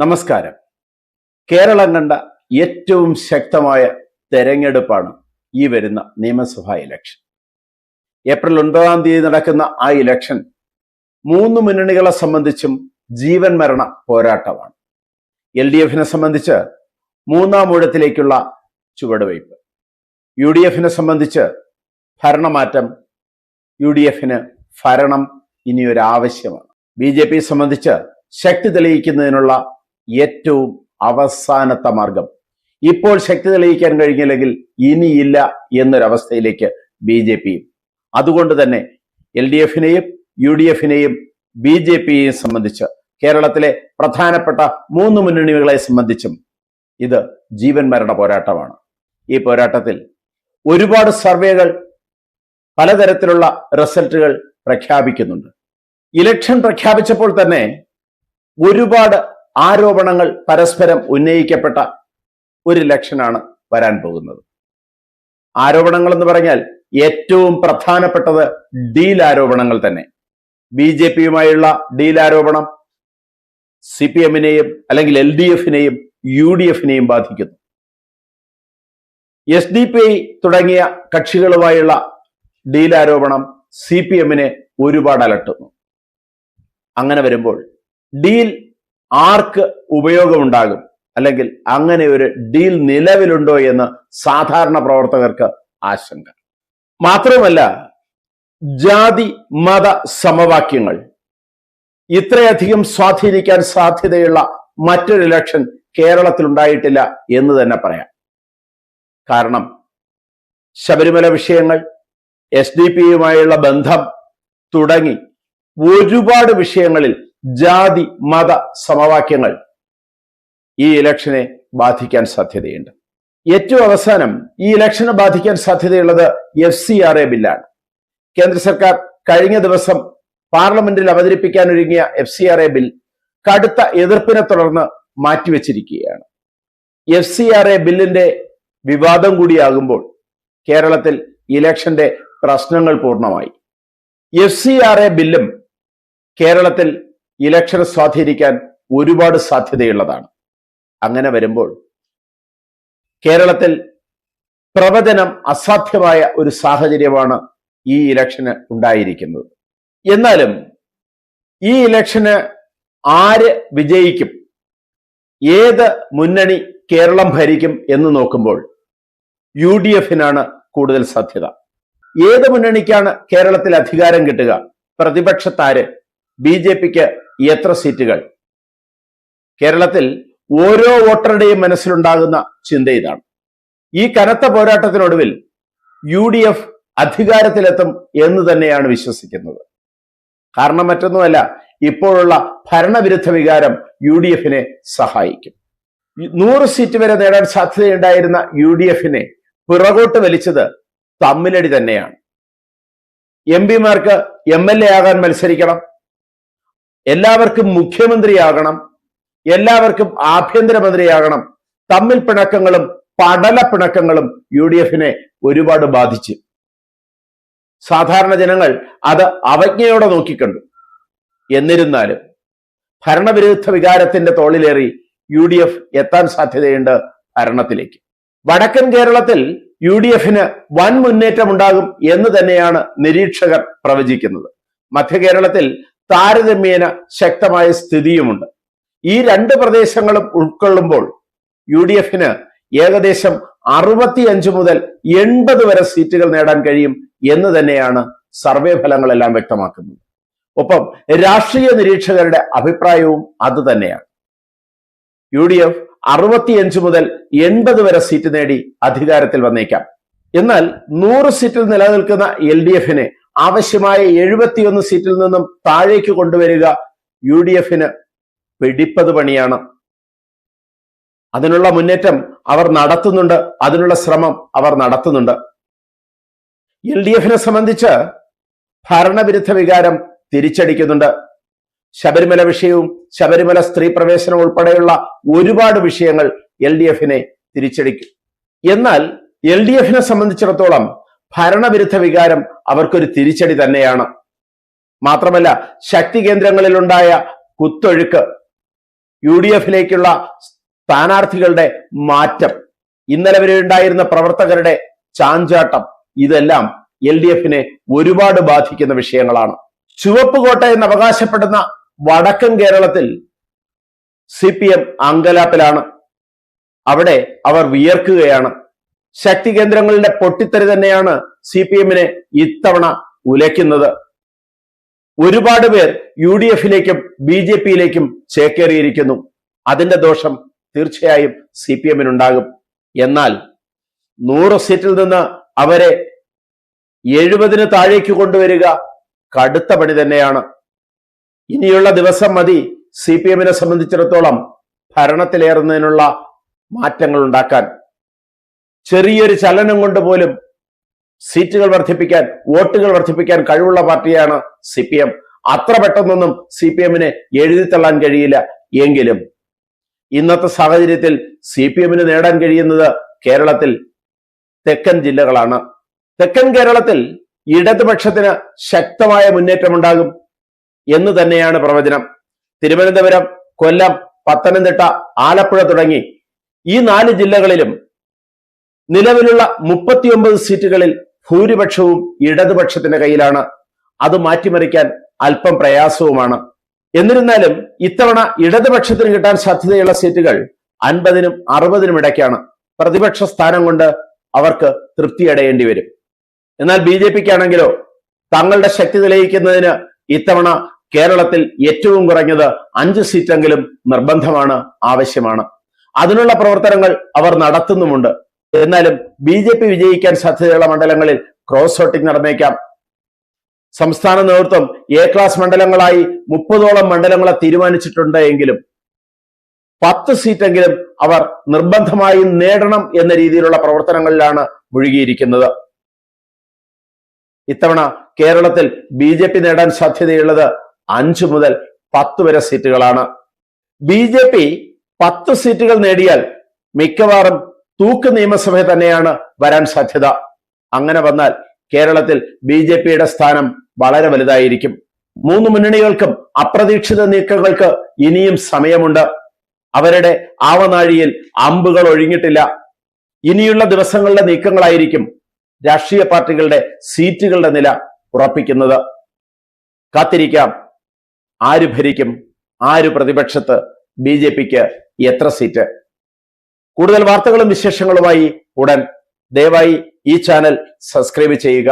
നമസ്കാരം. കേരളം കണ്ട ഏറ്റവും ശക്തമായ തെരഞ്ഞെടുപ്പാണ് ഈ വരുന്ന നിയമസഭാ ഇലക്ഷൻ. ഏപ്രിൽ 9 നടക്കുന്ന ആ ഇലക്ഷൻ മൂന്ന് മുന്നണികളെ സംബന്ധിച്ചും ജീവൻ മരണ പോരാട്ടമാണ്. LDF സംബന്ധിച്ച് മൂന്നാം ഊഴത്തിലേക്കുള്ള ചുവടുവയ്പ്, UDF സംബന്ധിച്ച് ഭരണമാറ്റം, UDF ഭരണം ഇനിയൊരു ആവശ്യമാണ്. BJP സംബന്ധിച്ച് ശക്തി തെളിയിക്കുന്നതിനുള്ള ഏറ്റവും അവസാനത്തെ മാർഗം. ഇപ്പോൾ ശക്തി തെളിയിക്കാൻ കഴിഞ്ഞില്ലെങ്കിൽ ഇനിയില്ല എന്നൊരവസ്ഥയിലേക്ക് BJPയും. അതുകൊണ്ട് തന്നെ LDF UDF BJPയെയും സംബന്ധിച്ച്, കേരളത്തിലെ പ്രധാനപ്പെട്ട മൂന്ന് മുന്നണികളെ സംബന്ധിച്ചും ഇത് ജീവൻ മരണ പോരാട്ടമാണ്. ഈ പോരാട്ടത്തിൽ ഒരുപാട് സർവേകൾ പലതരത്തിലുള്ള റിസൾട്ടുകൾ പ്രഖ്യാപിക്കുന്നുണ്ട്. ഇലക്ഷൻ പ്രഖ്യാപിച്ചപ്പോൾ തന്നെ ഒരുപാട് ആരോപണങ്ങൾ പരസ്പരം ഉന്നയിക്കപ്പെട്ട ഒരു ഇലക്ഷനാണ് വരാൻ പോകുന്നത്. ആരോപണങ്ങൾ എന്ന് പറഞ്ഞാൽ ഏറ്റവും പ്രധാനപ്പെട്ടത് ഡീൽ ആരോപണങ്ങൾ തന്നെ. BJPയുമായുള്ള ഡീൽ ആരോപണം CPM അല്ലെങ്കിൽ LDF UDF ബാധിക്കുന്നു. SDPI തുടങ്ങിയ കക്ഷികളുമായുള്ള ഡീൽ ആരോപണം CPM ഒരുപാട് അലട്ടുന്നു. അങ്ങനെ വരുമ്പോൾ ഡീൽ ആർക്ക് ഉപയോഗമുണ്ടാകും, അല്ലെങ്കിൽ അങ്ങനെ ഒരു ഡീൽ നിലവിലുണ്ടോ എന്ന് സാധാരണ പ്രവർത്തകർക്ക് ആശങ്ക. മാത്രമല്ല, ജാതി മത സമവാക്യങ്ങൾ ഇത്രയധികം സ്വാധീനിക്കാൻ സാധ്യതയുള്ള മറ്റൊരു ഇലക്ഷൻ കേരളത്തിൽ ഉണ്ടായിട്ടില്ല എന്ന് തന്നെ പറയാം. കാരണം ശബരിമല വിഷയങ്ങൾ, SDPയുമായുള്ള ബന്ധം തുടങ്ങി ഒരുപാട് വിഷയങ്ങളിൽ ജാതി മത സമവാക്യങ്ങൾ ഈ ഇലക്ഷനെ ബാധിക്കാൻ സാധ്യതയുണ്ട്. ഏറ്റവും അവസാനം ഈ ഇലക്ഷനെ ബാധിക്കാൻ സാധ്യതയുള്ളത് FCRA ബില്ലാണ്. കേന്ദ്ര സർക്കാർ കഴിഞ്ഞ ദിവസം പാർലമെന്റിൽ അവതരിപ്പിക്കാൻ ഒരുങ്ങിയ FCRA ബിൽ കടുത്ത എതിർപ്പിനെ തുടർന്ന് മാറ്റിവെച്ചിരിക്കുകയാണ്. FCRA ബില്ലിന്റെ വിവാദം കൂടിയാകുമ്പോൾ കേരളത്തിൽ ഇലക്ഷന്റെ പ്രശ്നങ്ങൾ പൂർണ്ണമായി. FCRA ബില്ലും കേരളത്തിൽ ഇലക്ഷനെ സ്വാധീനിക്കാൻ ഒരുപാട് സാധ്യതയുള്ളതാണ്. അങ്ങനെ വരുമ്പോൾ കേരളത്തിൽ പ്രവചനം അസാധ്യമായ ഒരു സാഹചര്യമാണ് ഈ ഇലക്ഷന് ഉണ്ടായിരിക്കുന്നത്. എന്നാലും ഈ ഇലക്ഷന് ആര് വിജയിക്കും, ഏത് മുന്നണി കേരളം ഭരിക്കും എന്ന് നോക്കുമ്പോൾ UDF കൂടുതൽ സാധ്യത. ഏത് മുന്നണിക്കാണ് കേരളത്തിൽ അധികാരം കിട്ടുക, പ്രതിപക്ഷത്താര്, BJPക്ക് എത്ര സീറ്റുകൾ? കേരളത്തിൽ ഓരോ വോട്ടറുടെയും മനസ്സിലുണ്ടാകുന്ന ചിന്ത ഇതാണ്. ഈ കനത്ത പോരാട്ടത്തിനൊടുവിൽ UDF അധികാരത്തിലെത്തും എന്ന് തന്നെയാണ് വിശ്വസിക്കുന്നത്. കാരണം മറ്റൊന്നുമല്ല, ഇപ്പോഴുള്ള ഭരണവിരുദ്ധ വികാരം UDF സഹായിക്കും. 100 സീറ്റ് വരെ നേടാൻ സാധ്യതയുണ്ടായിരുന്ന UDF പിറകോട്ട് വലിച്ചത് തമ്മിലടി തന്നെയാണ്. MP മാർക്ക് MLA ആകാൻ മത്സരിക്കണം, എല്ലാവർക്കും മുഖ്യമന്ത്രിയാകണം, എല്ലാവർക്കും ആഭ്യന്തരമന്ത്രിയാകണം. തമ്മിൽ പിണക്കങ്ങളും പടല പിണക്കങ്ങളും UDF ഒരുപാട് ബാധിച്ചു. സാധാരണ ജനങ്ങൾ അത് അവജ്ഞയോടെ നോക്കിക്കണ്ടു. എന്നിരുന്നാലും ഭരണവിരുദ്ധ വികാരത്തിന്റെ തോളിലേറി UDF എത്താൻ സാധ്യതയുണ്ട് ഭരണത്തിലേക്ക്. വടക്കൻ കേരളത്തിൽ UDF വൻ മുന്നേറ്റം ഉണ്ടാകും എന്ന് തന്നെയാണ് നിരീക്ഷകർ പ്രവചിക്കുന്നത്. മധ്യ കേരളത്തിൽ താരതമ്യേന ശക്തമായ സ്ഥിതിയുമുണ്ട്. ഈ രണ്ട് പ്രദേശങ്ങളും ഉൾക്കൊള്ളുമ്പോൾ UDF ഏകദേശം 65 മുതൽ 80 വരെ സീറ്റുകൾ നേടാൻ കഴിയും എന്ന് തന്നെയാണ് സർവേ ഫലങ്ങളെല്ലാം വ്യക്തമാക്കുന്നത്. ഒപ്പം രാഷ്ട്രീയ നിരീക്ഷകരുടെ അഭിപ്രായവും അത് തന്നെയാണ്. UDF 65 മുതൽ 80 വരെ സീറ്റ് നേടി അധികാരത്തിൽ വന്നേക്കാം. എന്നാൽ 100 സീറ്റിൽ നിലനിൽക്കുന്ന LDF ആവശ്യമായ 71 സീറ്റിൽ നിന്നും താഴേക്ക് കൊണ്ടുവരിക UDF പിടിപ്പത് പണിയാണ്. അതിനുള്ള മുന്നേറ്റം അവർ നടത്തുന്നുണ്ട്, അതിനുള്ള ശ്രമം അവർ നടത്തുന്നുണ്ട്. LDF സംബന്ധിച്ച് ഭരണവിരുദ്ധ വികാരം തിരിച്ചടിക്കുന്നുണ്ട്. ശബരിമല വിഷയവും ശബരിമല സ്ത്രീ പ്രവേശനം ഉൾപ്പെടെയുള്ള ഒരുപാട് വിഷയങ്ങൾ LDF തിരിച്ചടിക്കും. എന്നാൽ LDF സംബന്ധിച്ചിടത്തോളം ഭരണവിരുദ്ധ വികാരം അവർക്കൊരു തിരിച്ചടി തന്നെയാണ്. മാത്രമല്ല, ശക്തി കേന്ദ്രങ്ങളിലുണ്ടായ കുത്തൊഴുക്ക് UDF-ലേക്കുള്ള സ്ഥാനാർത്ഥികളുടെ മാറ്റം, ഇന്നലെ വരെ ഉണ്ടായിരുന്ന പ്രവർത്തകരുടെ ചാഞ്ചാട്ടം, ഇതെല്ലാം LDF-നെ ഒരുപാട് ബാധിക്കുന്ന വിഷയങ്ങളാണ്. ചുവപ്പുകോട്ട എന്ന് അവകാശപ്പെടുന്ന വടക്കൻ കേരളത്തിൽ CPM അങ്കലാപ്പിലാണ്. അവിടെ അവർ വിയർക്കുകയാണ്. ശക്തി കേന്ദ്രങ്ങളുടെ പൊട്ടിത്തെറി തന്നെയാണ് CPM-നെ ഇത്തവണ ഉലയ്ക്കുന്നത്. ഒരുപാട് പേർ UDF-ലേക്കും BJP-യിലേക്കും ചേക്കേറിയിരിക്കുന്നു. അതിന്റെ ദോഷം തീർച്ചയായും CPM-നുണ്ടാകും. എന്നാൽ 100 സീറ്റിൽ നിന്ന് അവരെ 70 താഴേക്ക് കൊണ്ടുവരിക കടുത്ത പണി തന്നെയാണ്. ഇനിയുള്ള ദിവസം മതി CPM-നെ സംബന്ധിച്ചിടത്തോളം ഭരണത്തിലേറുന്നതിനുള്ള മാറ്റങ്ങൾ ഉണ്ടാക്കാൻ. ചെറിയൊരു ചലനം കൊണ്ട് പോലും സീറ്റുകൾ വർദ്ധിപ്പിക്കാൻ, വോട്ടുകൾ വർദ്ധിപ്പിക്കാൻ കഴിവുള്ള പാർട്ടിയാണ് CPM. അത്ര പെട്ടെന്നൊന്നും CPM-നെ എഴുതിത്തള്ളാൻ കഴിയില്ല. എങ്കിലും ഇന്നത്തെ സാഹചര്യത്തിൽ CPM-ന് നേടാൻ കഴിയുന്നത് കേരളത്തിൽ തെക്കൻ ജില്ലകളാണ്. തെക്കൻ കേരളത്തിൽ ഇടതുപക്ഷത്തിന് ശക്തമായ മുന്നേറ്റമുണ്ടാകും എന്ന് തന്നെയാണ് പ്രവചനം. തിരുവനന്തപുരം, കൊല്ലം, പത്തനംതിട്ട, ആലപ്പുഴ തുടങ്ങി ഈ 4 ജില്ലകളിലും നിലവിലുള്ള 39 സീറ്റുകളിൽ ഭൂരിപക്ഷവും ഇടതുപക്ഷത്തിന്റെ കയ്യിലാണ്. അത് മാറ്റിമറിക്കാൻ അല്പം പ്രയാസവുമാണ്. എന്നിരുന്നാലും ഇത്തവണ ഇടതുപക്ഷത്തിന് കിട്ടാൻ സാധ്യതയുള്ള സീറ്റുകൾ 50-നും 60-നും ഇടയ്ക്കാണ്. പ്രതിപക്ഷ സ്ഥാനം കൊണ്ട് അവർക്ക് തൃപ്തിയടയേണ്ടി വരും. എന്നാൽ BJP-ക്കാണെങ്കിലോ തങ്ങളുടെ ശക്തി തെളിയിക്കുന്നതിന് ഇത്തവണ കേരളത്തിൽ ഏറ്റവും കുറഞ്ഞത് 5 സീറ്റെങ്കിലും നിർബന്ധമാണ്, ആവശ്യമാണ്. അതിനുള്ള പ്രവർത്തനങ്ങൾ അവർ നടത്തുന്നുമുണ്ട്. എന്നാലും BJP വിജയിക്കാൻ സാധ്യതയുള്ള മണ്ഡലങ്ങളിൽ ക്രോസ് വോട്ടിംഗ് നടന്നേക്കാം. സംസ്ഥാന നേതൃത്വം A ക്ലാസ് മണ്ഡലങ്ങളായി 30ഓളം മണ്ഡലങ്ങളെ തീരുമാനിച്ചിട്ടുണ്ട്. എങ്കിലും 10 സീറ്റെങ്കിലും അവർ നിർബന്ധമായും നേടണം എന്ന രീതിയിലുള്ള പ്രവർത്തനങ്ങളിലാണ് മുഴുകിയിരിക്കുന്നത്. ഇത്തവണ കേരളത്തിൽ BJP നേടാൻ സാധ്യതയുള്ളത് 5 മുതൽ 10 വരെ സീറ്റുകളാണ്. BJP 10 സീറ്റുകൾ നേടിയാൽ മിക്കവാറും തൂക്ക് നിയമസഭ തന്നെയാണ് വരാൻ സാധ്യത. അങ്ങനെ വന്നാൽ കേരളത്തിൽ BJP-യുടെ സ്ഥാനം വളരെ വലുതായിരിക്കും. 3 മുന്നണികൾക്കും അപ്രതീക്ഷിത നീക്കങ്ങൾക്ക് ഇനിയും സമയമുണ്ട്. അവരുടെ ആവനാഴിയിൽ അമ്പുകൾ ഒഴിഞ്ഞിട്ടില്ല. ഇനിയുള്ള ദിവസങ്ങളിലെ നീക്കങ്ങളായിരിക്കും രാഷ്ട്രീയ പാർട്ടികളുടെ സീറ്റുകളുടെ നില ഉറപ്പിക്കുന്നത്. കാത്തിരിക്കാം. ആര് ഭരിക്കും, ആര് പ്രതിപക്ഷത്ത്, BJP-ക്ക് എത്ര സീറ്റ്? കൂടുതൽ വാർത്തകളും വിശേഷങ്ങളുമായി ഉടൻ ദയവായി ഈ ചാനൽ സബ്സ്ക്രൈബ് ചെയ്യുക.